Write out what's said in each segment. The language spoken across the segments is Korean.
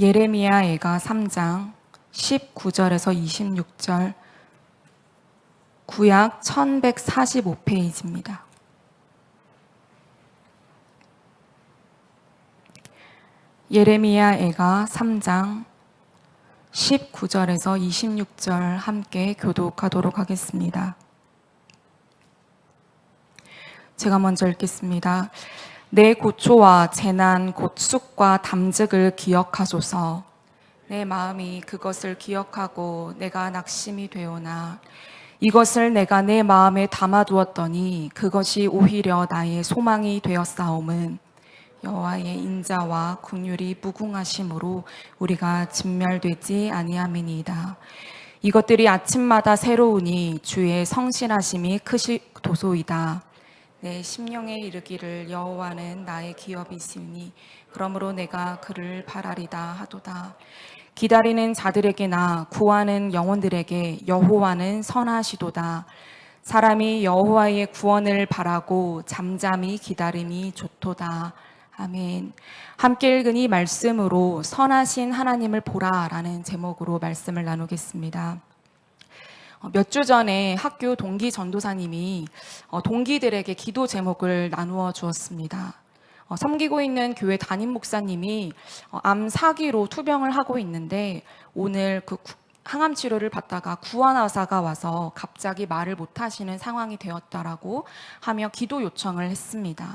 예레미야애가 3장 19절에서 26절, 구약 1145페이지입니다. 예레미야애가 3장 19절에서 26절 함께 교독하도록 하겠습니다. 제가 먼저 읽겠습니다. 내 고초와 재난 곧 쑥과 담즙을 기억하소서. 내 마음이 그것을 기억하고 내가 낙심이 되오나 이것을 내가 내 마음에 담아두었더니 그것이 오히려 나의 소망이 되었사옴은 여호와의 인자와 긍휼이 무궁하심으로 우리가 진멸되지 아니함이니이다. 이것들이 아침마다 새로우니 주의 성실하심이 크시도소이다. 내 심령에 이르기를 여호와는 나의 기업이시니 그러므로 내가 그를 바라리다 하도다. 기다리는 자들에게나 구하는 영혼들에게 여호와는 선하시도다. 사람이 여호와의 구원을 바라고 잠잠히 기다림이 좋도다. 아멘. 함께 읽은 이 말씀으로 선하신 하나님을 보라라는 제목으로 말씀을 나누겠습니다. 몇 주 전에 학교 동기 전도사님이 동기들에게 기도 제목을 나누어 주었습니다. 섬기고 있는 교회 담임 목사님이 암 4기로 투병을 하고 있는데 오늘 그 항암 치료를 받다가 구원의사가 와서 갑자기 말을 못 하시는 상황이 되었다라고 하며 기도 요청을 했습니다.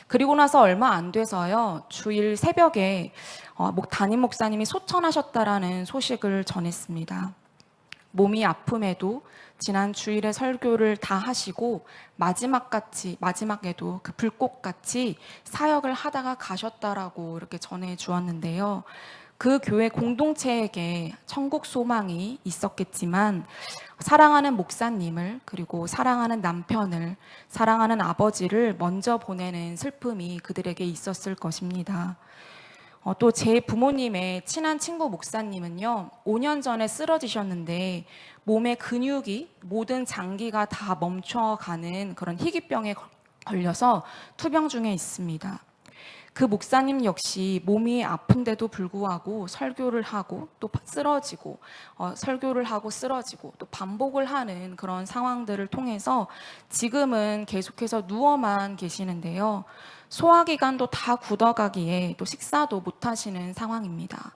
그리고 나서 얼마 안 돼서요, 주일 새벽에 담임 목사님이 소천하셨다라는 소식을 전했습니다. 몸이 아픔에도 지난 주일에 설교를 다 하시고 마지막에도 그 불꽃같이 사역을 하다가 가셨다라고 이렇게 전해 주었는데요. 그 교회 공동체에게 천국 소망이 있었겠지만 사랑하는 목사님을, 그리고 사랑하는 남편을, 사랑하는 아버지를 먼저 보내는 슬픔이 그들에게 있었을 것입니다. 또 제 부모님의 친한 친구 목사님은요, 5년 전에 쓰러지셨는데 몸의 근육이, 모든 장기가 다 멈춰가는 그런 희귀병에 걸려서 투병 중에 있습니다. 그 목사님 역시 몸이 아픈데도 불구하고 설교를 하고 또 쓰러지고, 설교를 하고 쓰러지고 또 반복을 하는 그런 상황들을 통해서 지금은 계속해서 누워만 계시는데요. 소화기관도 다 굳어가기에 또 식사도 못 하시는 상황입니다.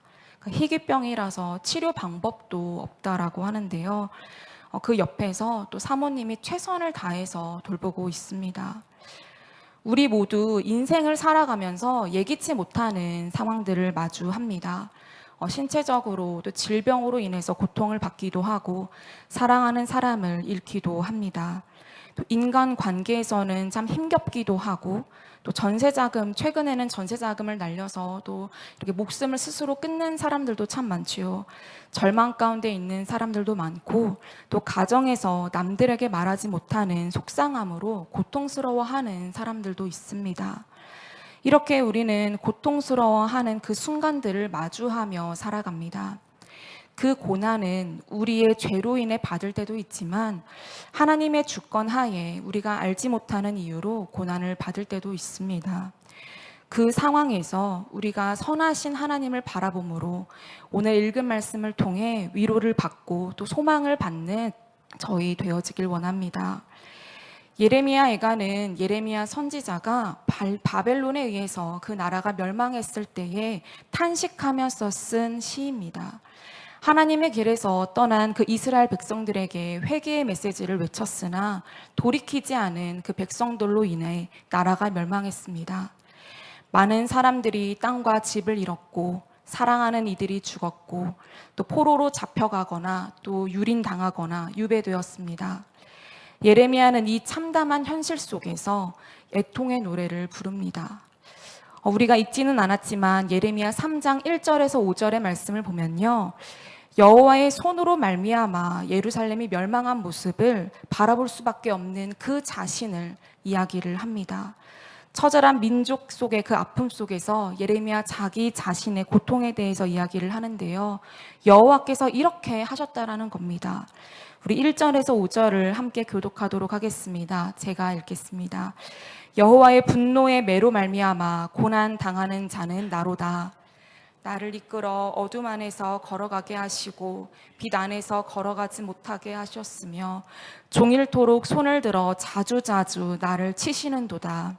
희귀병이라서 치료 방법도 없다라고 하는데요. 그 옆에서 또 사모님이 최선을 다해서 돌보고 있습니다. 우리 모두 인생을 살아가면서 예기치 못하는 상황들을 마주합니다. 신체적으로 또 질병으로 인해서 고통을 받기도 하고 사랑하는 사람을 잃기도 합니다. 또 인간 관계에서는 참 힘겹기도 하고, 또 최근에는 전세자금을 날려서 또 이렇게 목숨을 스스로 끊는 사람들도 참 많지요. 절망 가운데 있는 사람들도 많고, 또 가정에서 남들에게 말하지 못하는 속상함으로 고통스러워하는 사람들도 있습니다. 이렇게 우리는 고통스러워하는 그 순간들을 마주하며 살아갑니다. 그 고난은 우리의 죄로 인해 받을 때도 있지만 하나님의 주권 하에 우리가 알지 못하는 이유로 고난을 받을 때도 있습니다. 그 상황에서 우리가 선하신 하나님을 바라보므로 오늘 읽은 말씀을 통해 위로를 받고 또 소망을 받는 저희 되어지길 원합니다. 예레미야 애가는 예레미야 선지자가 바벨론에 의해서 그 나라가 멸망했을 때에 탄식하면서 쓴 시입니다. 하나님의 길에서 떠난 그 이스라엘 백성들에게 회개의 메시지를 외쳤으나 돌이키지 않은 그 백성들로 인해 나라가 멸망했습니다. 많은 사람들이 땅과 집을 잃었고 사랑하는 이들이 죽었고 또 포로로 잡혀가거나 또 유린당하거나 유배되었습니다. 예레미야는 이 참담한 현실 속에서 애통의 노래를 부릅니다. 우리가 읽지는 않았지만 예레미야 3장 1절에서 5절의 말씀을 보면요, 여호와의 손으로 말미암아 예루살렘이 멸망한 모습을 바라볼 수밖에 없는 그 자신을 이야기를 합니다. 처절한 민족 속의 그 아픔 속에서 예레미야 자기 자신의 고통에 대해서 이야기를 하는데요, 여호와께서 이렇게 하셨다라는 겁니다. 우리 1절에서 5절을 함께 교독하도록 하겠습니다. 제가 읽겠습니다. 여호와의 분노의 매로 말미암아 고난 당하는 자는 나로다. 나를 이끌어 어둠 안에서 걸어가게 하시고 빛 안에서 걸어가지 못하게 하셨으며 종일토록 손을 들어 자주자주 나를 치시는도다.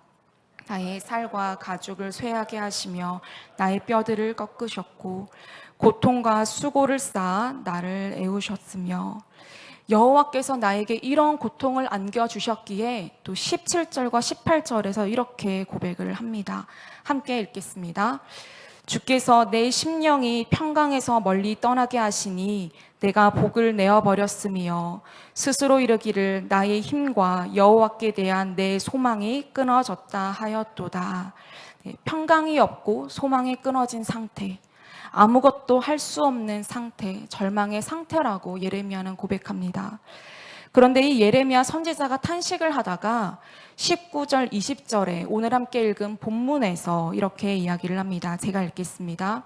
나의 살과 가죽을 쇠하게 하시며 나의 뼈들을 꺾으셨고 고통과 수고를 쌓아 나를 애우셨으며 여호와께서 나에게 이런 고통을 안겨주셨기에 또 17절과 18절에서 이렇게 고백을 합니다. 함께 읽겠습니다. 주께서 내 심령이 평강에서 멀리 떠나게 하시니 내가 복을 내어버렸으며 스스로 이르기를 나의 힘과 여호와께 대한 내 소망이 끊어졌다 하였도다. 평강이 없고 소망이 끊어진 상태, 아무것도 할 수 없는 상태, 절망의 상태라고 예레미야는 고백합니다. 그런데 이 예레미야 선지자가 탄식을 하다가 19절, 20절에 오늘 함께 읽은 본문에서 이렇게 이야기를 합니다. 제가 읽겠습니다.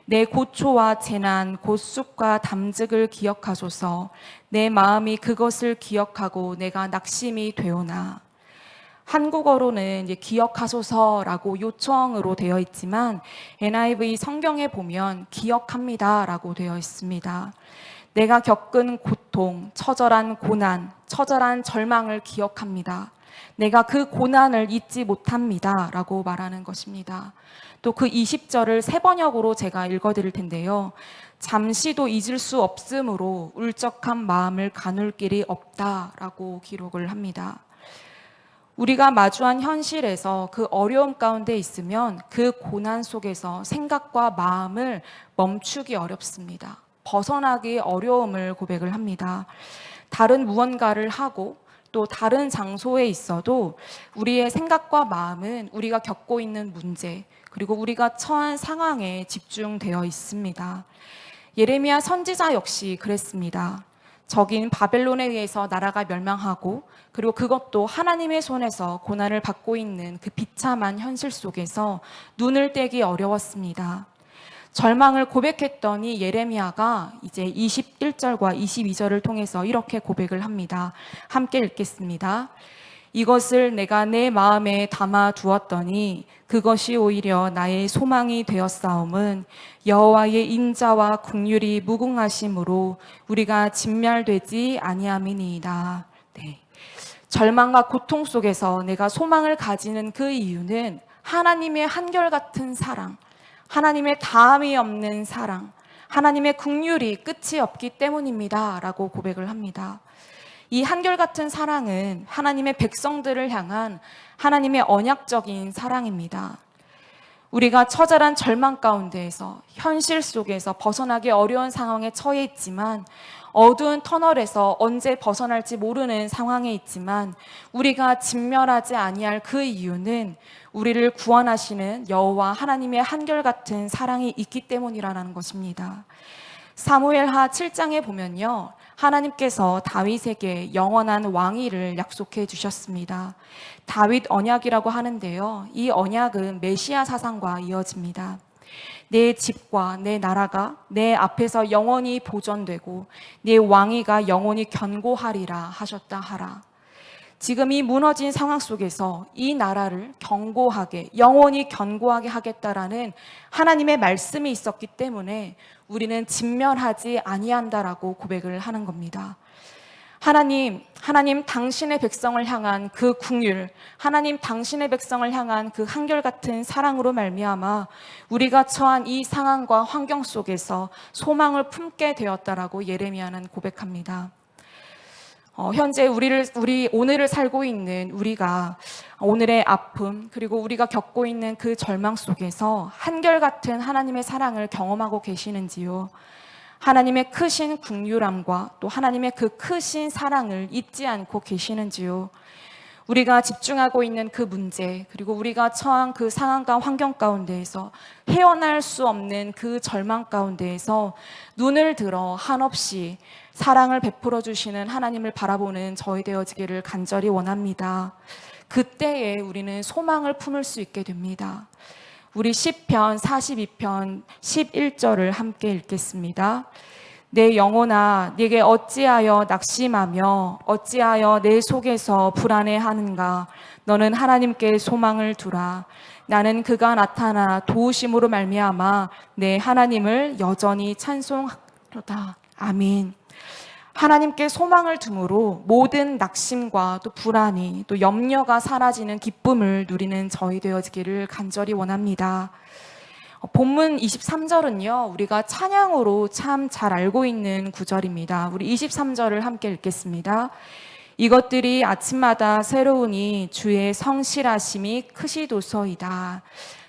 내 고초와 재난, 고쑥과 담즙을 기억하소서. 내 마음이 그것을 기억하고 내가 낙심이 되오나. 한국어로는 이제 기억하소서라고 요청으로 되어 있지만 NIV 성경에 보면 기억합니다라고 되어 있습니다. 내가 겪은 고통, 처절한 고난, 처절한 절망을 기억합니다. 내가 그 고난을 잊지 못합니다 라고 말하는 것입니다. 또 그 20절을 세 번역으로 제가 읽어드릴 텐데요. 잠시도 잊을 수 없으므로 울적한 마음을 가눌 길이 없다라고 기록을 합니다. 우리가 마주한 현실에서 그 어려움 가운데 있으면 그 고난 속에서 생각과 마음을 멈추기 어렵습니다. 벗어나기 어려움을 고백을 합니다. 다른 무언가를 하고 또 다른 장소에 있어도 우리의 생각과 마음은 우리가 겪고 있는 문제 그리고 우리가 처한 상황에 집중되어 있습니다. 예레미야 선지자 역시 그랬습니다. 적인 바벨론에 의해서 나라가 멸망하고 그리고 그것도 하나님의 손에서 고난을 받고 있는 그 비참한 현실 속에서 눈을 떼기 어려웠습니다. 절망을 고백했더니 예레미야가 이제 21절과 22절을 통해서 이렇게 고백을 합니다. 함께 읽겠습니다. 이것을 내가 내 마음에 담아 두었더니 그것이 오히려 나의 소망이 되었사옴은 여호와의 인자와 긍휼이 무궁하심으로 우리가 진멸되지 아니함이니이다. 네. 절망과 고통 속에서 내가 소망을 가지는 그 이유는 하나님의 한결같은 사랑, 하나님의 다함이 없는 사랑, 하나님의 긍휼이 끝이 없기 때문입니다 라고 고백을 합니다. 이 한결같은 사랑은 하나님의 백성들을 향한 하나님의 언약적인 사랑입니다. 우리가 처절한 절망 가운데에서 현실 속에서 벗어나기 어려운 상황에 처해 있지만 어두운 터널에서 언제 벗어날지 모르는 상황에 있지만 우리가 진멸하지 아니할 그 이유는 우리를 구원하시는 여호와 하나님의 한결같은 사랑이 있기 때문이라는 것입니다. 사무엘하 7장에 보면요, 하나님께서 다윗에게 영원한 왕위를 약속해 주셨습니다. 다윗 언약이라고 하는데요, 이 언약은 메시아 사상과 이어집니다. 내 집과 내 나라가 내 앞에서 영원히 보존되고 내 왕위가 영원히 견고하리라 하셨다 하라. 지금 이 무너진 상황 속에서 이 나라를 견고하게, 영원히 견고하게 하겠다라는 하나님의 말씀이 있었기 때문에 우리는 진멸하지 아니한다라고 고백을 하는 겁니다. 하나님 당신의 백성을 향한 그 긍휼, 하나님 당신의 백성을 향한 그 한결같은 사랑으로 말미암아 우리가 처한 이 상황과 환경 속에서 소망을 품게 되었다라고 예레미야는 고백합니다. 현재 우리 오늘을 살고 있는 우리가 오늘의 아픔 그리고 우리가 겪고 있는 그 절망 속에서 한결같은 하나님의 사랑을 경험하고 계시는지요? 하나님의 크신 긍휼함과 또 하나님의 그 크신 사랑을 잊지 않고 계시는지요? 우리가 집중하고 있는 그 문제 그리고 우리가 처한 그 상황과 환경 가운데에서 헤어날 수 없는 그 절망 가운데에서 눈을 들어 한없이 사랑을 베풀어 주시는 하나님을 바라보는 저희 되어지기를 간절히 원합니다. 그때에 우리는 소망을 품을 수 있게 됩니다. 우리 시편 42편 11절을 함께 읽겠습니다. 내 영혼아 네게 어찌하여 낙심하며 어찌하여 내 속에서 불안해하는가. 너는 하나님께 소망을 두라. 나는 그가 나타나 도우심으로 말미암아 내 하나님을 여전히 찬송하도다. 아멘. 하나님께 소망을 둠으로 모든 낙심과 또 불안이 또 염려가 사라지는 기쁨을 누리는 저희 되어지기를 간절히 원합니다. 본문 23절은요, 우리가 찬양으로 참 잘 알고 있는 구절입니다. 우리 23절을 함께 읽겠습니다. 이것들이 아침마다 새로우니 주의 성실하심이 크시도소이다.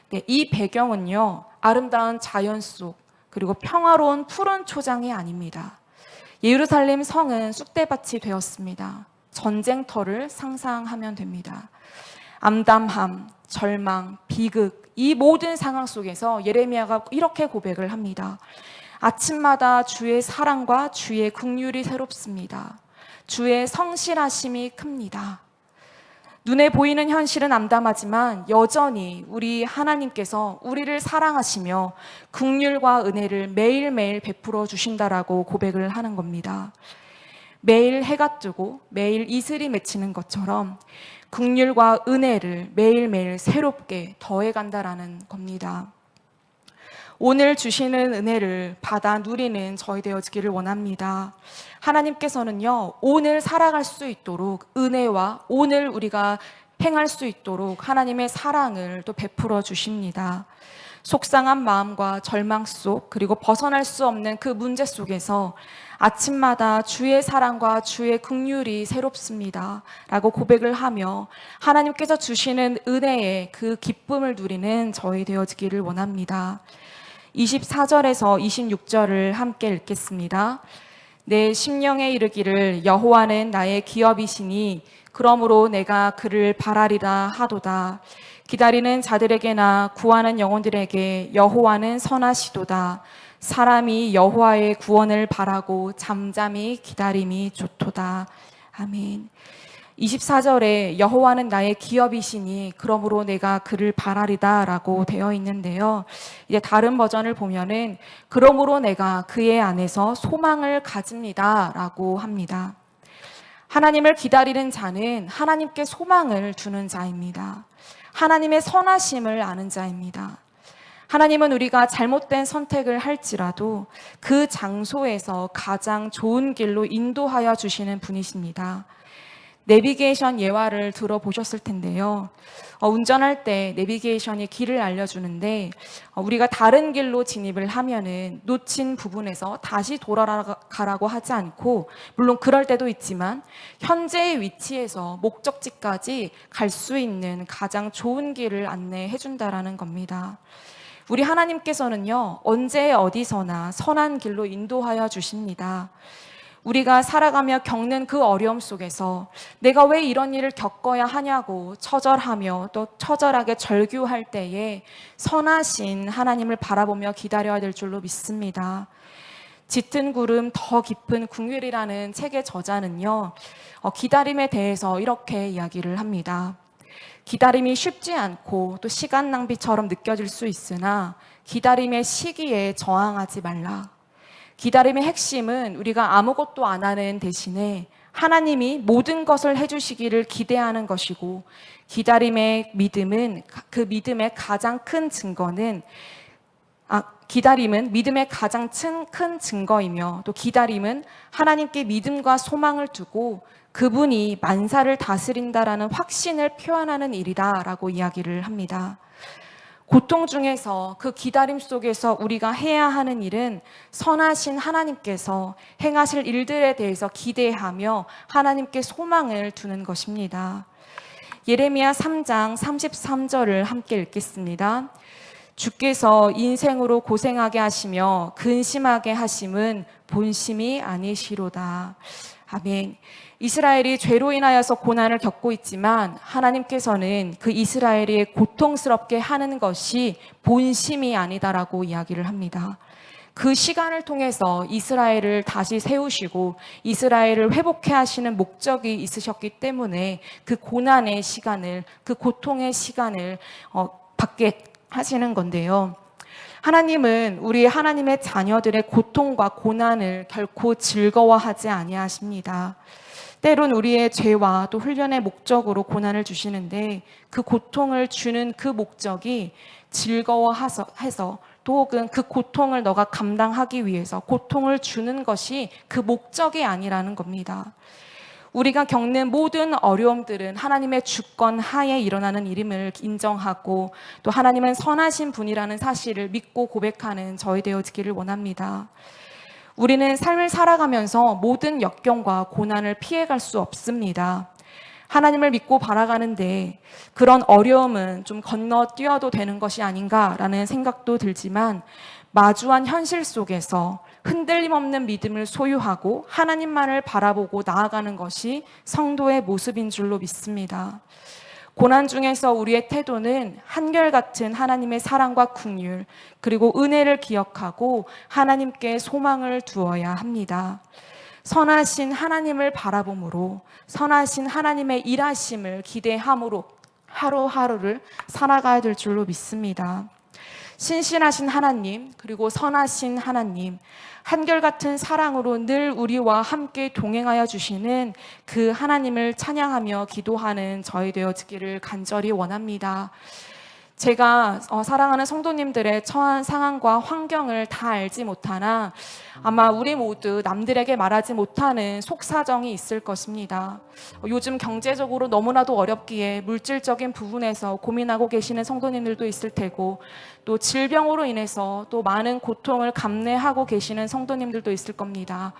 네, 이 배경은요, 아름다운 자연 속 그리고 평화로운 푸른 초장이 아닙니다. 예루살렘 성은 쑥대밭이 되었습니다. 전쟁터를 상상하면 됩니다. 암담함, 절망, 비극, 이 모든 상황 속에서 예레미야가 이렇게 고백을 합니다. 아침마다 주의 사랑과 주의 긍휼이 새롭습니다. 주의 성실하심이 큽니다. 눈에 보이는 현실은 암담하지만 여전히 우리 하나님께서 우리를 사랑하시며 긍휼과 은혜를 매일매일 베풀어 주신다라고 고백을 하는 겁니다. 매일 해가 뜨고 매일 이슬이 맺히는 것처럼 긍휼과 은혜를 매일매일 새롭게 더해간다라는 겁니다. 오늘 주시는 은혜를 받아 누리는 저희 되어지기를 원합니다. 하나님께서는요, 오늘 살아갈 수 있도록 은혜와 오늘 우리가 행할 수 있도록 하나님의 사랑을 또 베풀어 주십니다. 속상한 마음과 절망 속 그리고 벗어날 수 없는 그 문제 속에서 아침마다 주의 사랑과 주의 긍휼이 새롭습니다 라고 고백을 하며 하나님께서 주시는 은혜의 그 기쁨을 누리는 저희 되어지기를 원합니다. 24절에서 26절을 함께 읽겠습니다. 내 심령에 이르기를 여호와는 나의 기업이시니 그러므로 내가 그를 바라리라 하도다. 기다리는 자들에게나 구하는 영혼들에게 여호와는 선하시도다. 사람이 여호와의 구원을 바라고 잠잠히 기다림이 좋도다. 아멘. 24절에 여호와는 나의 기업이시니 그러므로 내가 그를 바라리다 라고 되어 있는데요. 이제 다른 버전을 보면은 그러므로 내가 그의 안에서 소망을 가집니다 라고 합니다. 하나님을 기다리는 자는 하나님께 소망을 두는 자입니다. 하나님의 선하심을 아는 자입니다. 하나님은 우리가 잘못된 선택을 할지라도 그 장소에서 가장 좋은 길로 인도하여 주시는 분이십니다. 내비게이션 예화를 들어보셨을 텐데요. 운전할 때 내비게이션이 길을 알려주는데 우리가 다른 길로 진입을 하면은 놓친 부분에서 다시 돌아가라고 하지 않고, 물론 그럴 때도 있지만 현재의 위치에서 목적지까지 갈 수 있는 가장 좋은 길을 안내해 준다라는 겁니다. 우리 하나님께서는요, 언제 어디서나 선한 길로 인도하여 주십니다. 우리가 살아가며 겪는 그 어려움 속에서 내가 왜 이런 일을 겪어야 하냐고 처절하며 또 처절하게 절규할 때에 선하신 하나님을 바라보며 기다려야 될 줄로 믿습니다. 짙은 구름 더 깊은 궁율이라는 책의 저자는요, 기다림에 대해서 이렇게 이야기를 합니다. 기다림이 쉽지 않고 또 시간 낭비처럼 느껴질 수 있으나 기다림의 시기에 저항하지 말라. 기다림의 핵심은 우리가 아무것도 안 하는 대신에 하나님이 모든 것을 해주시기를 기대하는 것이고, 기다림의 믿음은 그 믿음의 가장 큰 증거는 기다림은 믿음의 가장 큰 증거이며, 또 기다림은 하나님께 믿음과 소망을 두고 그분이 만사를 다스린다라는 확신을 표현하는 일이다라고 이야기를 합니다. 고통 중에서 그 기다림 속에서 우리가 해야 하는 일은 선하신 하나님께서 행하실 일들에 대해서 기대하며 하나님께 소망을 두는 것입니다. 예레미야 3장 33절을 함께 읽겠습니다. 주께서 인생으로 고생하게 하시며 근심하게 하심은 본심이 아니시로다. 아멘. 이스라엘이 죄로 인하여서 고난을 겪고 있지만 하나님께서는 그 이스라엘이 고통스럽게 하는 것이 본심이 아니다라고 이야기를 합니다. 그 시간을 통해서 이스라엘을 다시 세우시고 이스라엘을 회복해 하시는 목적이 있으셨기 때문에 그 고난의 시간을, 그 고통의 시간을 받게 하시는 건데요. 하나님은 우리 하나님의 자녀들의 고통과 고난을 결코 즐거워하지 아니하십니다. 때론 우리의 죄와 또 훈련의 목적으로 고난을 주시는데 그 고통을 주는 그 목적이 즐거워해서 또 혹은 그 고통을 너가 감당하기 위해서 고통을 주는 것이 그 목적이 아니라는 겁니다. 우리가 겪는 모든 어려움들은 하나님의 주권 하에 일어나는 일임을 인정하고 또 하나님은 선하신 분이라는 사실을 믿고 고백하는 저희 되어지기를 원합니다. 우리는 삶을 살아가면서 모든 역경과 고난을 피해갈 수 없습니다. 하나님을 믿고 바라가는데 그런 어려움은 좀 건너뛰어도 되는 것이 아닌가라는 생각도 들지만 마주한 현실 속에서 흔들림 없는 믿음을 소유하고 하나님만을 바라보고 나아가는 것이 성도의 모습인 줄로 믿습니다. 고난 중에서 우리의 태도는 한결같은 하나님의 사랑과 긍휼 그리고 은혜를 기억하고 하나님께 소망을 두어야 합니다. 선하신 하나님을 바라봄으로 선하신 하나님의 일하심을 기대함으로 하루하루를 살아가야 될 줄로 믿습니다. 신실하신 하나님 그리고 선하신 하나님 한결같은 사랑으로 늘 우리와 함께 동행하여 주시는 그 하나님을 찬양하며 기도하는 저희 되어지기를 간절히 원합니다. 제가 사랑하는 성도님들의 처한 상황과 환경을 다 알지 못하나 아마 우리 모두 남들에게 말하지 못하는 속사정이 있을 것입니다. 요즘 경제적으로 너무나도 어렵기에 물질적인 부분에서 고민하고 계시는 성도님들도 있을 테고 또 질병으로 인해서 또 많은 고통을 감내하고 계시는 성도님들도 있을 겁니다.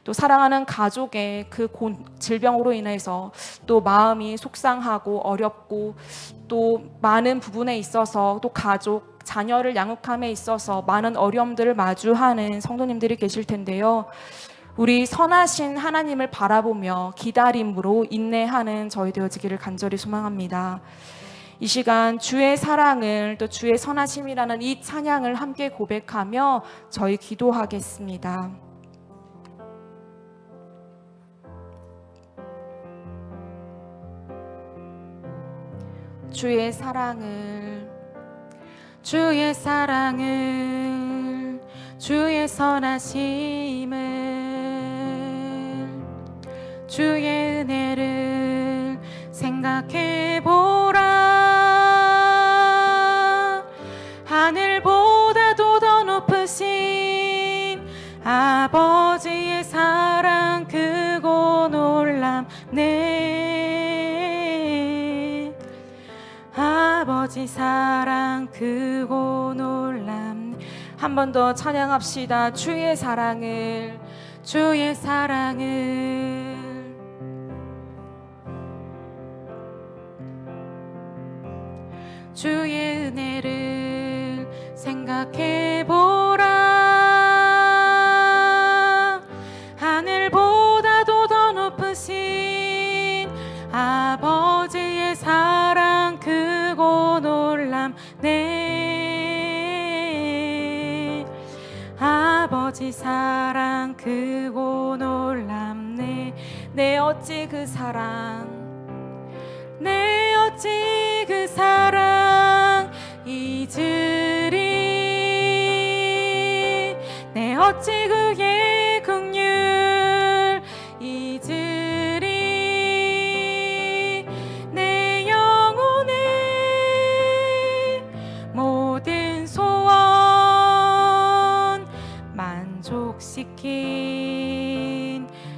또 사랑하는 가족의 그 질병으로 인해서 또 마음이 속상하고 어렵고 또 많은 부분에 있어서 또 가족, 자녀를 양육함에 있어서 많은 어려움들을 마주하는 성도님들이 계실 텐데요. 우리 선하신 하나님을 바라보며 기다림으로 인내하는 저희 되어지기를 간절히 소망합니다. 이 시간 주의 사랑을 또 주의 선하심이라는 이 찬양을 함께 고백하며 저희 기도하겠습니다. 주의 사랑을 주의 사랑을 주의 선하심을 주의 은혜를 생각해보라. 하늘보다도 더 높으신 아버지의 사랑 크고 놀랍네. 아버지 사랑 크고 놀랍네. 한 번 더 찬양합시다. 주의 사랑을 주의 사랑을 주의 은혜를 생각해보라. 하늘보다도 더 높으신 아버지의 사랑 크고 놀랍네. 아버지 사랑 크고 놀랍네. 내 어찌 그 사랑 내 어찌 그 사랑 잊으리. 내 어찌 그의 긍휼 잊으리. 내 영혼의 모든 소원 만족시킨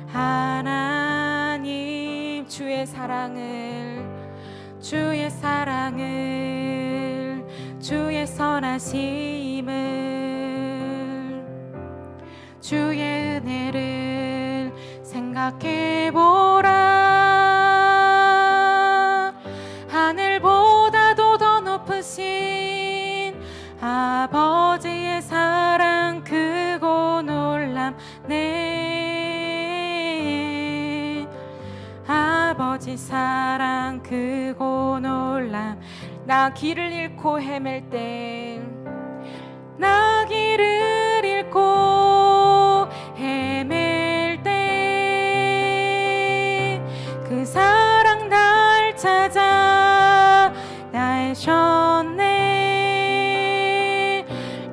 하나님. 주의 사랑을 주의 사랑을 주의 선하심을 주의 은혜를 생각해보라. 하늘보다도 더 높으신 아버지의 사랑 크고 놀랍네. 아버지 사랑 크고 놀람. 나 길을 잃고 헤맬 때 나 길을 잃고 헤맬 때 그 사랑 날 찾아 나으셨네.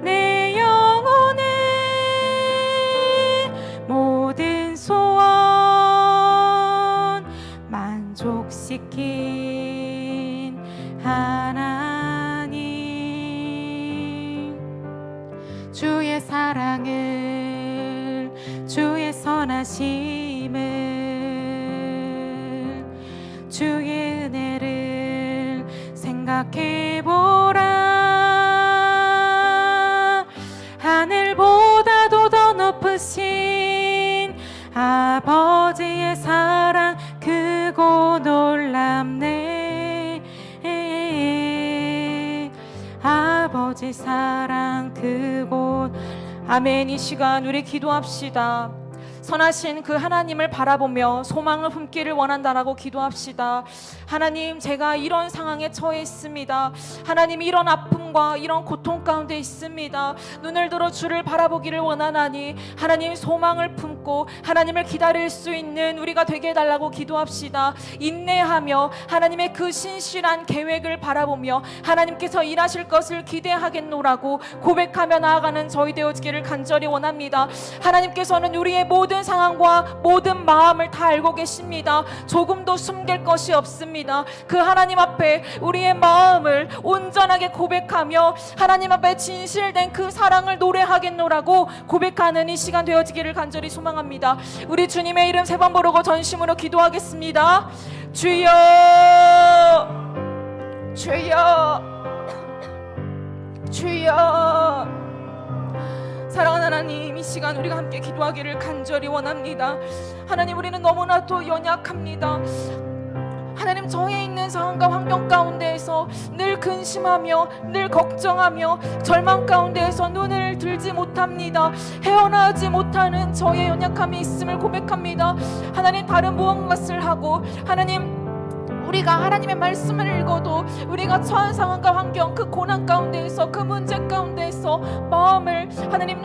내 영혼의 모든 소원 사랑을, 주의 선하심을, 주의 은혜를 생각해보라. 하늘보다도 더 높으신 아버지의 사랑 크고 놀랍네. 아버지 사랑 크고. 아멘. 이 시간 우리 기도합시다. 선하신 그 하나님을 바라보며 소망을 품기를 원한다라고 기도합시다. 하나님, 제가 이런 상황에 처해 있습니다. 하나님, 이런 아픔과 이런 고통 가운데 있습니다. 눈을 들어 주를 바라보기를 원하나니 하나님, 소망을 품고 하나님을 기다릴 수 있는 우리가 되게 해달라고 기도합시다. 인내하며 하나님의 그 신실한 계획을 바라보며 하나님께서 일하실 것을 기대하겠노라고 고백하며 나아가는 저희 되어지기를 간절히 원합니다. 하나님께서는 우리의 모든 상황과 모든 마음을 다 알고 계십니다. 조금도 숨길 것이 없습니다. 그 하나님 앞에 우리의 마음을 온전하게 고백하며 하나님 앞에 진실된 그 사랑을 노래하겠노라고 고백하는 이 시간 되어지기를 간절히 소망합니다. 우리 주님의 이름 세 번 부르고 전심으로 기도하겠습니다. 주여, 주여, 주여. 사랑하는 하나님, 이 시간 우리가 함께 기도하기를 간절히 원합니다. 하나님, 우리는 너무나도 연약합니다. 하나님, 정해 있는 상황과 환경 가운데에서 늘 근심하며 늘 걱정하며 절망 가운데에서 눈을 들지 못합니다. 헤어나오지 못하는 저의 연약함이 있음을 고백합니다. 하나님, 다른 무엇것을 하고 하나님, 우리가 하나님의 말씀을 읽어도 우리가 처한 상황과 환경, 그 고난 가운데에서, 그 문제 가운데에서 마음을 하나님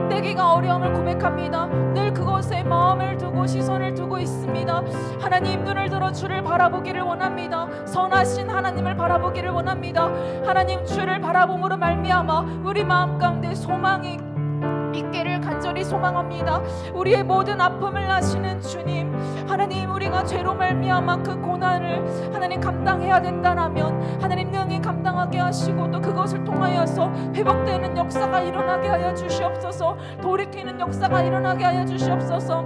떼기가 어려움을 고백합니다. 늘 그것에 마음을 두고 시선을 두고 있습니다. 하나님, 눈을 들어 주를 바라보기를 원합니다. 선하신 하나님을 바라보기를 원합니다. 하나님, 주를 바라봄으로 말미암아 우리 마음 가운데 소망이 있기를 간절히 소망합니다. 우리의 모든 아픔을 아시는 주님, 하나님, 우리가 죄로 말미암아 그 고난을 하나님 감당해야 된다라면 하나님 능히 감당하게 하시고 또 그것을 통하여서 회복되는 역사가 일어나게 하여 주시옵소서. 돌이키는 역사가 일어나게 하여 주시옵소서.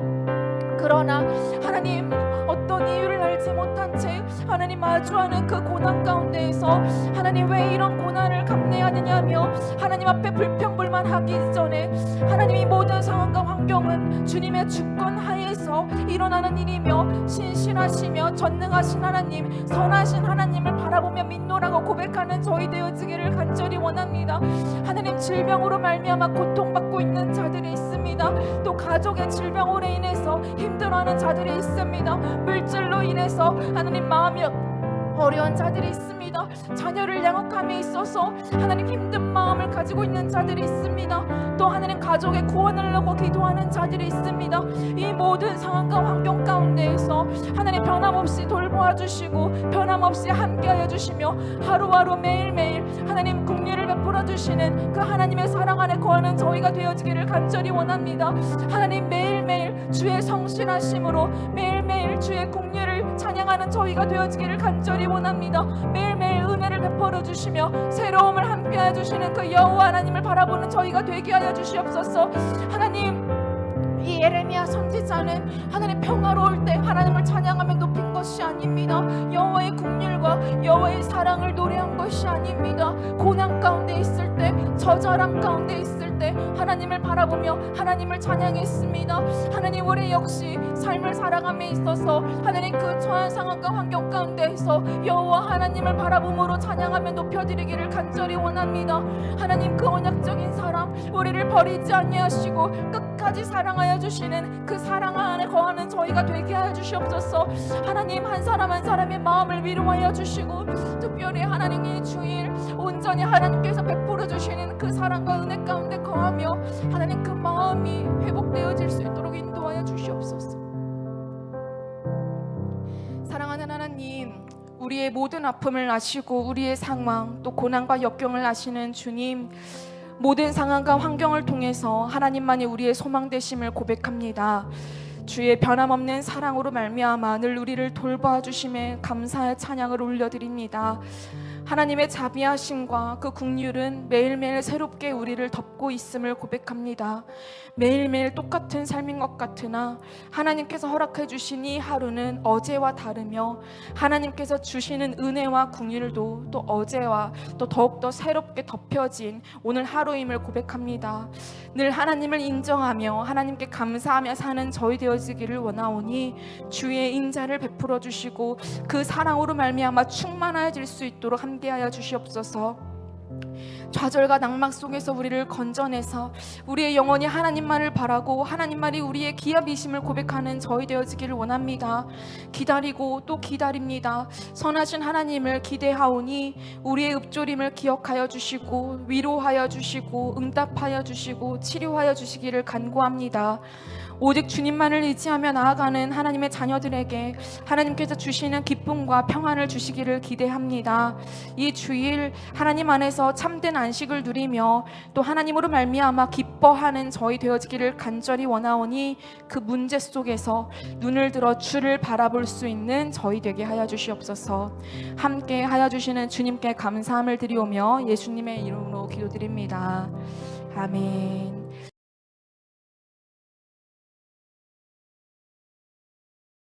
그러나 하나님, 어떤 이유를 알지 못한 채 하나님 마주하는 그 고난 가운데에서 하나님, 왜 이런 고난을 감내하느냐며 하나님 앞에 불평불만하기 전에 하나님, 이 모든 상황과 환경은 주님의 주권 하에서 일어나는 일이며 신실하시며 전능하신 하나님, 선하신 하나님을 바라보며 믿노라고 고백하는 저희 되어지기를 간절히 원합니다. 하나님, 질병으로 말미암아 고통받고 있는 자들이 있습니다. 또 가족의 질병으로 인해서 힘들어하는 자들이 있습니다. 물질로 인해서 하나님 마음이 어려운 자들이 있습니다. 자녀를 양육함에 있어서 하나님 힘든 마음을 가지고 있는 자들이 있습니다. 또 하나님 가족의 구원을 놓고 기도하는 자들이 있습니다. 이 모든 상황과 환경 가운데에서 하나님 변함없이 돌보아 주시고 변함없이 함께하여 주시며 하루하루 매일매일 하나님 긍휼을 베풀어 주시는 그 하나님의 사랑 안에 거하는 저희가 되어지기를 간절히 원합니다. 하나님, 매일매일 주의 성실하심으로 매일매일 주의 긍휼을 찬양하는 저희가 되어지기를 간절히 원합니다. 매일매일 은혜를 베풀어 주시며 새로움을 함께해 주시는 그 여호와 하나님을 바라보는 저희가 되게 하여 주시옵소서. 하나님, 이 예레미야 선지자는 하나님 평화로울 때 하나님을 찬양하며 높인 것이 아닙니다. 여호와의 긍휼과 여호와의 사랑을 노래한 것이 아닙니다. 고난 가운데 있을 때, 저절함 가운데 있을 때 하나님을 바라보며 하나님을 찬양했습니다. 하나님, 우리 역시 삶을 살아감에 있어서 하나님 그 처한 상황과 환경 가운데에서 여호와 하나님을 바라봄으로 찬양하며 높여드리기를 간절히 원합니다. 하나님, 그 언약적인 사랑, 우리를 버리지 아니하시고 끝까지 사랑하여 주시는 그 사랑 안에 거하는 저희가 되게 하여 주시옵소서. 하나님, 한 사람 한 사람의 마음을 위로하여 주시고 특별히 하나님 이 주일 온전히 하나님께서 베풀어 주시는 그 사랑과 은혜 가운데 거하며 하나님 그 마음이 회복되어질 수 있도록 인도하여 주시옵소서. 사랑하는 하나님, 우리의 모든 아픔을 아시고 우리의 상황 또 고난과 역경을 아시는 주님, 모든 상황과 환경을 통해서 하나님만이 우리의 소망 되심을 고백합니다. 주의 변함없는 사랑으로 말미암아 늘 우리를 돌보아 주심에 감사의 찬양을 올려드립니다. 하나님의 자비하심과 그 긍휼은 매일매일 새롭게 우리를 덮고 있음을 고백합니다. 매일매일 똑같은 삶인 것 같으나 하나님께서 허락해 주신 이 하루는 어제와 다르며 하나님께서 주시는 은혜와 긍휼도 또 어제와 또 더욱더 새롭게 덮여진 오늘 하루임을 고백합니다. 늘 하나님을 인정하며 하나님께 감사하며 사는 저희 되어지기를 원하오니 주의 인자를 베풀어 주시고 그 사랑으로 말미암아 충만해질 수 있도록 함께하여 주시옵소서. 좌절과 낙막 속에서 우리를 건져내서 우리의 영혼이 하나님만을 바라고 하나님만이 우리의 기업이심을 고백하는 저희 되어지기를 원합니다. 기다리고 또 기다립니다. 선하신 하나님을 기대하오니 우리의 읊조림을 기억하여 주시고 위로하여 주시고 응답하여 주시고 치료하여 주시기를 간구합니다. 오직 주님만을 의지하며 나아가는 하나님의 자녀들에게 하나님께서 주시는 기쁨과 평안을 주시기를 기대합니다. 이 주일 하나님 안에서 참된 안식을 누리며 또 하나님으로 말미암아 기뻐하는 저희 되어지기를 간절히 원하오니 그 문제 속에서 눈을 들어 주를 바라볼 수 있는 저희 되게 하여 주시옵소서. 함께 하여 주시는 주님께 감사함을 드리오며 예수님의 이름으로 기도드립니다. 아멘.